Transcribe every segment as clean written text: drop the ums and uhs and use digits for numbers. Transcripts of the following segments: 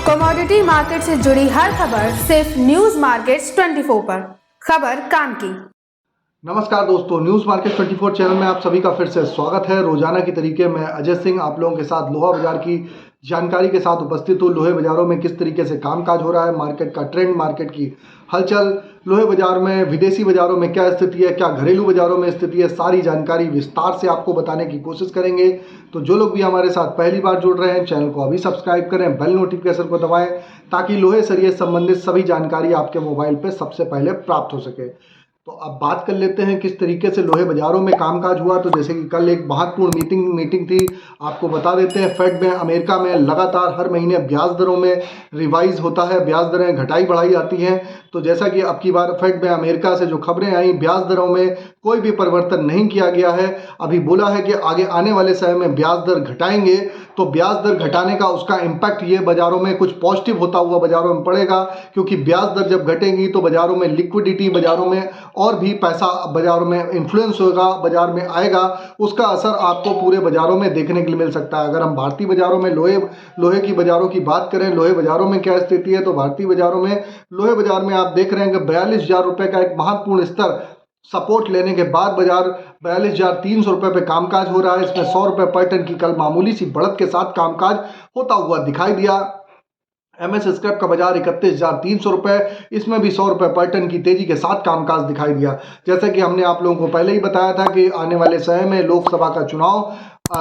Commodity market से जुड़ी हर खबर सिर्फ न्यूज मार्केट्स 24 पर। खबर काम की। नमस्कार दोस्तों, न्यूज़ मार्केट 24 चैनल में आप सभी का फिर से स्वागत है। रोजाना की तरीके मैं अजय सिंह आप लोगों के साथ लोहा बाजार की जानकारी के साथ उपस्थित हूँ। लोहे बाजारों में किस तरीके से कामकाज हो रहा है, मार्केट का ट्रेंड, मार्केट की हलचल, लोहे बाजार में विदेशी बाजारों में क्या स्थिति है, क्या घरेलू बाजारों में स्थिति है, सारी जानकारी विस्तार से आपको बताने की कोशिश करेंगे। तो जो लोग भी हमारे साथ पहली बार जुड़ रहे हैं, चैनल को अभी सब्सक्राइब करें, बेल नोटिफिकेशन को दबाएं ताकि लोहे सरिये संबंधित सभी जानकारी आपके मोबाइल पर सबसे पहले प्राप्त हो सके। तो अब बात कर लेते हैं किस तरीके से लोहे बाजारों में कामकाज हुआ। तो जैसे कि कल एक महत्वपूर्ण मीटिंग थी, आपको बता देते हैं। फेड में अमेरिका में लगातार हर महीने ब्याज दरों में रिवाइज होता है, ब्याज दरें घटाई बढ़ाई आती हैं। तो जैसा कि अब की बार फेड में अमेरिका से जो खबरें आई, ब्याज दरों में कोई भी परिवर्तन नहीं किया गया है। अभी बोला है कि आगे आने वाले समय में ब्याज दर घटाएंगे। तो ब्याज दर घटाने का उसका इम्पैक्ट ये बाजारों में कुछ पॉजिटिव होता हुआ बाजारों में पड़ेगा, क्योंकि ब्याज दर जब घटेंगी तो बाजारों में लिक्विडिटी, बाजारों में और भी पैसा बाजारों में इन्फ्लुएंस होगा, बाजार में आएगा। उसका असर आपको पूरे बाजारों में देखने के लिए मिल सकता है। अगर हम भारतीय बाजारों में लोहे की बाजारों की बात करें, लोहे बाजारों में क्या स्थिति है, तो भारतीय बाजारों में लोहे बाजार में आप देख रहे हैं कि 42,000 रुपये का एक महत्वपूर्ण स्तर सपोर्ट लेने के बाद बाजार 42,300 रुपये पे कामकाज हो रहा है। इसमें 100 रुपये पर टन की कल मामूली सी बढ़त के साथ कामकाज होता हुआ दिखाई दिया। एमएस स्क्रैप का बाजार 31,300 रुपये, इसमें भी 100 रुपये पर टन की तेजी के साथ कामकाज दिखाई दिया। जैसे कि हमने आप लोगों को पहले ही बताया था कि आने वाले समय में लोकसभा का चुनाव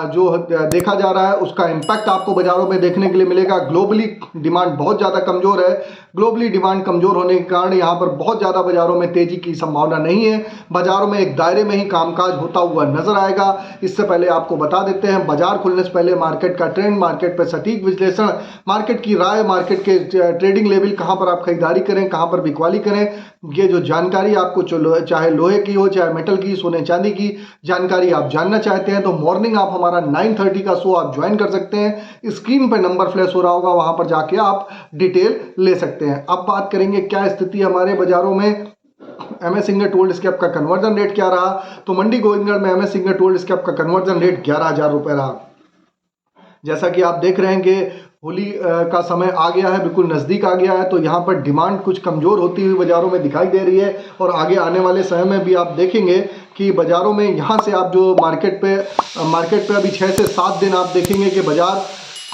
जो देखा जा रहा है, उसका इम्पैक्ट आपको बाजारों में देखने के लिए मिलेगा। ग्लोबली डिमांड बहुत ज़्यादा कमज़ोर है। ग्लोबली डिमांड कमज़ोर होने के कारण यहाँ पर बहुत ज़्यादा बाजारों में तेज़ी की संभावना नहीं है। बाजारों में एक दायरे में ही कामकाज होता हुआ नजर आएगा। इससे पहले आपको बता देते हैं, बाजार खुलने से पहले मार्केट का ट्रेंड, मार्केट पर सटीक विश्लेषण, मार्केट की राय, मार्केट के ट्रेडिंग लेवल, कहाँ पर आप खरीदारी करें, कहाँ पर बिकवाली करें, ये जो जानकारी आपको चाहे लोहे की हो, चाहे मेटल की, सोने चांदी की जानकारी आप जानना चाहते हैं, तो मॉर्निंग आप हमारा 9:30 का शो आप ज्वाइन कर सकते हैं। स्क्रीन पर नंबर फ्लैश हो रहा होगा, वहां पर जाके आप डिटेल ले सकते हैं। अब बात करेंगे क्या स्थिति हमारे बाजारों में। एमएस सिंगर टोल्ड स्क्रैप का कन्वर्जन रेट क्या रहा, तो मंडी गोविंदगढ़ में एमएस सिंगर टोल्ड स्क्रैप का कन्वर्जन रेट 11,000 रुपये रहा। जैसा कि आप देख रहे हैं कि होली का समय आ गया है, बिल्कुल नज़दीक आ गया है, तो यहाँ पर डिमांड कुछ कमज़ोर होती हुई बाज़ारों में दिखाई दे रही है। और आगे आने वाले समय में भी आप देखेंगे कि बाज़ारों में यहाँ से आप जो मार्केट पे अभी 6 से 7 दिन आप देखेंगे कि बाज़ार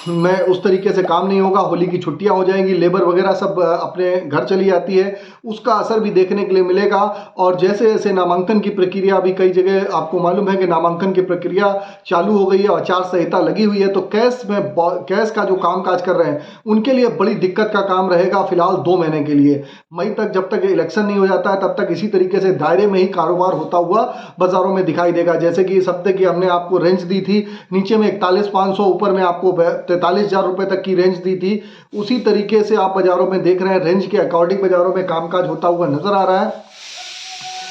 में उस तरीके से काम नहीं होगा। होली की छुट्टियां हो जाएंगी, लेबर वगैरह सब अपने घर चली जाती है, उसका असर भी देखने के लिए मिलेगा। और जैसे जैसे नामांकन की प्रक्रिया, अभी कई जगह आपको मालूम है कि नामांकन की प्रक्रिया चालू हो गई है, आचार संहिता लगी हुई है, तो कैश का जो कामकाज कर रहे हैं उनके लिए बड़ी दिक्कत का काम रहेगा फिलहाल 2 महीने के लिए। मई तक, जब तक इलेक्शन नहीं हो जाता है, तब तक इसी तरीके से दायरे में ही कारोबार होता हुआ बाजारों में दिखाई देगा। जैसे कि इस हफ्ते की हमने आपको रेंज दी थी, नीचे में 41,500, ऊपर में आपको 43,000 रुपये तक की रेंज दी थी। उसी तरीके से आप बाजारों में देख रहे हैं, रेंज के अकॉर्डिंग बाजारों में कामकाज होता हुआ नजर आ रहा है।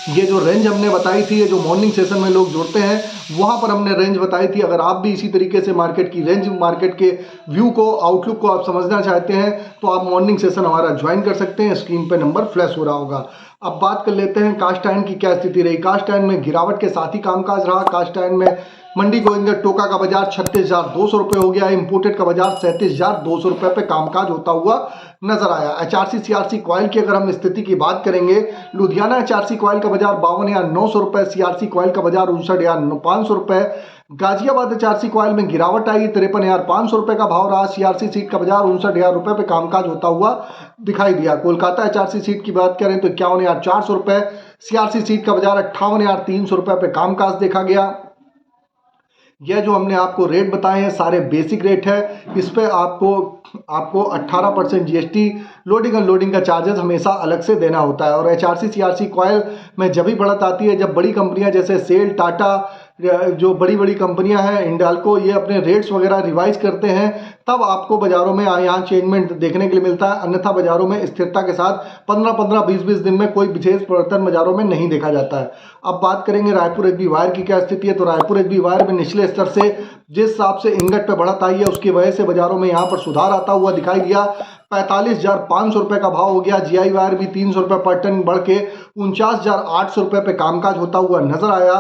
ये जो रेंज हमने बताई थी, ये जो मॉर्निंग सेशन में लोग जुड़ते हैं वहां पर हमने रेंज बताई थी। अगर आप भी इसी तरीके से मार्केट की रेंज, मार्केट के व्यू को, आउटलुक को आप समझना चाहते हैं, तो आप मॉर्निंग सेशन हमारा ज्वाइन कर सकते हैं। स्क्रीन पे नंबर फ्लैश हो रहा होगा। अब बात कर लेते हैं कास्ट आयरन की क्या स्थिति रही। कास्ट आयरन में गिरावट के साथ ही कामकाज रहा। कास्ट आयरन में मंडी गोविंदगढ़ टोका का बाजार 36,200 रुपये हो गया। इंपोर्टेड का बाजार 37,200 रुपये पे कामकाज होता हुआ नजर आया। एचआरसी सीआरसी कॉइल की अगर हम स्थिति की बात करेंगे, लुधियाना एचआरसी कॉइल का बाजार 52,900 रुपये, सीआरसी कॉइल का बाजार 59,500 रुपये। गाजियाबाद एचआरसी कॉइल में गिरावट आई, 53,500 रुपये का भाव रहा। सीआरसी सीट का बाजार 59,000 रुपये पे कामकाज होता हुआ दिखाई दिया। कोलकाता एचआरसी सीट की बात करें तो 51,400 रुपये, सीआरसी सीट का बाजार 58,300 रुपये पे कामकाज देखा गया। यह जो हमने आपको रेट बताए हैं सारे बेसिक रेट है। इस पे आपको 18% जीएसटी, लोडिंग अनलोडिंग का चार्जेस हमेशा अलग से देना होता है। और एचआरसी सीआरसी कॉइल में जब भी बढ़त आती है, जब बड़ी कंपनियां जैसे सेल, टाटा, जो बड़ी बड़ी कंपनियां हैं, इंडाल्को, ये अपने रेट्स वगैरह रिवाइज करते हैं, तब आपको बाजारों में यहाँ चेंजमेंट देखने के लिए मिलता है। अन्यथा बाजारों में स्थिरता के साथ 15-15, 20-20 दिन में कोई विशेष परिवर्तन बाजारों में नहीं देखा जाता है। अब बात करेंगे रायपुर एचबी वायर की क्या स्थिति है। तो रायपुर एचबी वायर में निचले स्तर से जिस हिसाब से इंगट पे बढ़त आई है, उसकी वजह से बाजारों में यहाँ पर सुधार आता हुआ दिखाई दिया। 45,500 रुपये का भाव हो गया। जीआई वायर भी 300 रुपये पर टन बढ़ के 49,800 रुपये पे कामकाज होता हुआ नजर आया।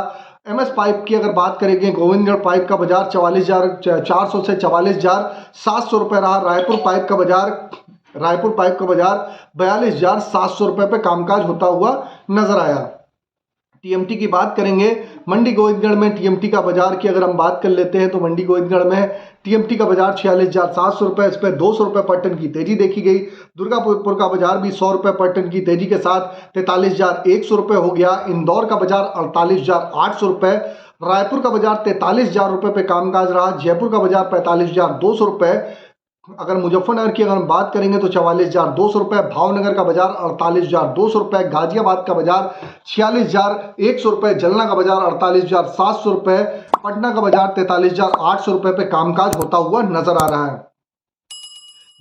MS पाइप की अगर बात करेंगे, गोविंदगढ़ पाइप का बाजार 44,400 से 44,700 रुपये रहा। रायपुर पाइप का बाजार 42,700 रुपये पे कामकाज होता हुआ नजर आया। TMT की बात करेंगे, मंडी गोविंदगढ़ में TMT का बाजार की अगर हम बात कर लेते हैं तो मंडी गोविंदगढ़ में TMT का बाजार 46,700 रुपये, इस पर 200 रुपये पर टन की तेजी देखी गई। दुर्गापुर का बाजार भी 100 रुपये पर टन की तेजी के साथ 43,100 रुपये हो गया। इंदौर का बाजार 48,800 रुपये, रायपुर का बाजार 43,000 रुपये पे कामकाज रहा। जयपुर का बाजार 45,200 रुपये। अगर मुजफ्फरनगर की अगर हम बात करेंगे तो 44,200 रुपये, भावनगर का बाजार 48,200 रुपये, गाजियाबाद का बाजार 46,100 रुपये, जलना का बाजार 48,700 रुपये, पटना का बाजार 43,800 रुपये पे कामकाज होता हुआ नजर आ रहा है।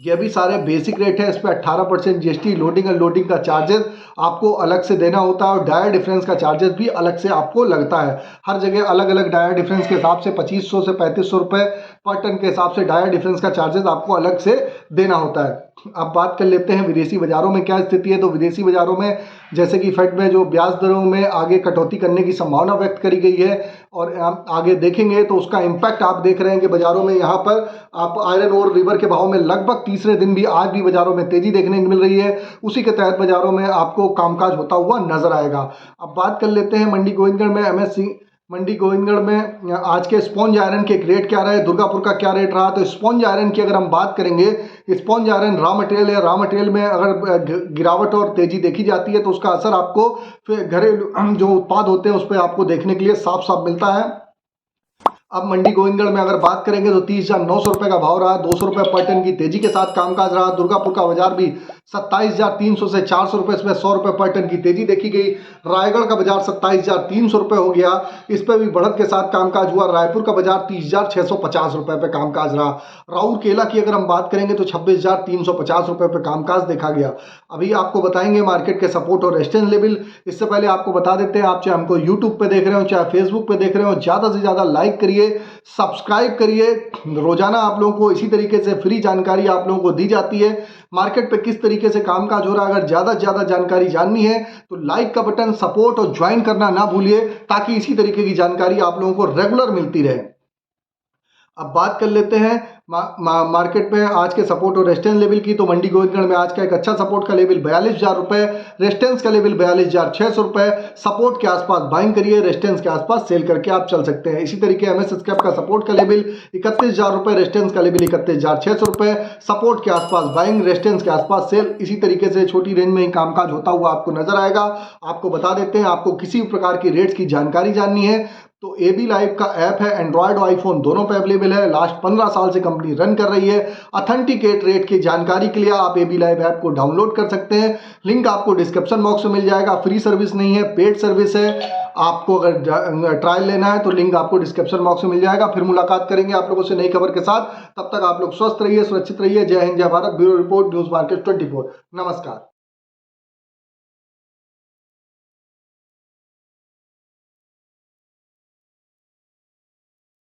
ये भी सारे बेसिक रेट है। इस पर 18% GST, लोडिंग अनलोडिंग का चार्जेस आपको अलग से देना होता है और डायर डिफरेंस का चार्जेस भी अलग से आपको लगता है। हर जगह अलग अलग डायर डिफरेंस के हिसाब से 2500 से 3500 रुपये पर टन के हिसाब से डायर डिफरेंस का चार्जेस आपको अलग से देना होता है। अब बात कर लेते हैं विदेशी बाजारों में क्या स्थिति है। तो विदेशी बाजारों में जैसे कि फेड में जो ब्याज दरों में आगे कटौती करने की संभावना व्यक्त करी गई है और आगे देखेंगे तो उसका इम्पैक्ट आप देख रहे हैं कि बाजारों में यहाँ पर आप आयरन और रिवर के भाव में लगभग तीसरे दिन भी आज भी बाजारों में तेजी देखने को मिल रही है। उसी के तहत बाजारों में आपको कामकाज होता हुआ नजर आएगा। अब बात कर लेते हैं मंडी गोविंदगढ़ में MSC मंडी गोविंदगढ़ में आज के स्पॉन्ज आयरन के रेट क्या रहे, दुर्गापुर का क्या रेट रहा। तो स्पॉन्ज आयरन की अगर हम बात करेंगे, स्पॉन्ज आयरन रॉ मटेरियल है। रॉ मटेरियल में अगर गिरावट और तेजी देखी जाती है तो उसका असर आपको फिर घरेलू जो उत्पाद होते हैं उस पर आपको देखने के लिए साफ साफ मिलता है। अब मंडी गोविंदगढ़ में अगर बात करेंगे तो 30,900 रुपये का भाव रहा। 200 रुपये पर टन की तेजी के साथ कामकाज रहा। दुर्गापुर का बाजार भी 27,300 से 400 रुपये, इसमें 100 रुपये पर टन की तेजी देखी गई। रायगढ़ का बाजार 27,300 रुपये हो गया, इस पर भी बढ़त के साथ कामकाज हुआ। रायपुर का बाजार 30,650 रुपये पे कामकाज रहा। राउरकेला की अगर हम बात करेंगे तो 26,350 रुपये पे कामकाज देखा गया। अभी आपको बताएंगे मार्केट के सपोर्ट और रेजिस्टेंस लेवल। इससे पहले आपको बता देते हैं, आप चाहे हमको यूट्यूब पे देख रहे हो चाहे फेसबुक पे देख रहे हो, ज़्यादा से ज़्यादा लाइक करिए, सब्सक्राइब करिए। रोजाना आप लोगों को इसी तरीके से फ्री जानकारी आप लोगों को दी जाती है। मार्केट पे किस तरीके से कामकाज हो रहा है, अगर ज़्यादा से ज़्यादा जानकारी जाननी है तो लाइक का बटन, सपोर्ट और ज्वाइन करना ना भूलिए, ताकि इसी तरीके की जानकारी आप लोगों को रेगुलर मिलती रहे। अब बात कर लेते हैं मार्केट में आज के सपोर्ट और रेजिस्टेंस लेवल की। तो मंडी गोविंदगढ़ में आज का एक अच्छा सपोर्ट का लेवल 42,000 रुपये, रेजिस्टेंस का लेवल 42,600 रुपये। सपोर्ट के आसपास बाइंग करिए, रेजिस्टेंस के आसपास सेल करके आप चल सकते हैं। इसी तरीके MS स्क्रैप का सपोर्ट का लेवल 31,000 रुपये, रेजिस्टेंस का लेवल 31,600 रुपये। सपोर्ट के आसपास बाइंग, रेजिस्टेंस के आसपास सेल। इसी तरीके से छोटी रेंज में ही कामकाज होता हुआ आपको नजर आएगा। आपको बता देते हैं, आपको किसी भी प्रकार की रेट्स की जानकारी जाननी है तो AB लाइव का ऐप है, एंड्रॉयड और आईफोन दोनों पे अवेलेबल है। लास्ट 15 साल से कंपनी रन कर रही है। ऑथेंटिकेट रेट की जानकारी के लिए आप AB लाइव ऐप को डाउनलोड कर सकते हैं। लिंक आपको डिस्क्रिप्शन बॉक्स में मिल जाएगा। फ्री सर्विस नहीं है, पेड सर्विस है। आपको अगर ट्रायल लेना है तो लिंक आपको डिस्क्रिप्शन बॉक्स में मिल जाएगा। फिर मुलाकात करेंगे आप लोगों से नई खबर के साथ। तब तक आप लोग स्वस्थ रहिए, सुरक्षित रहिए। जय हिंद, जय Bharat. Bureau report, news market 24। नमस्कार।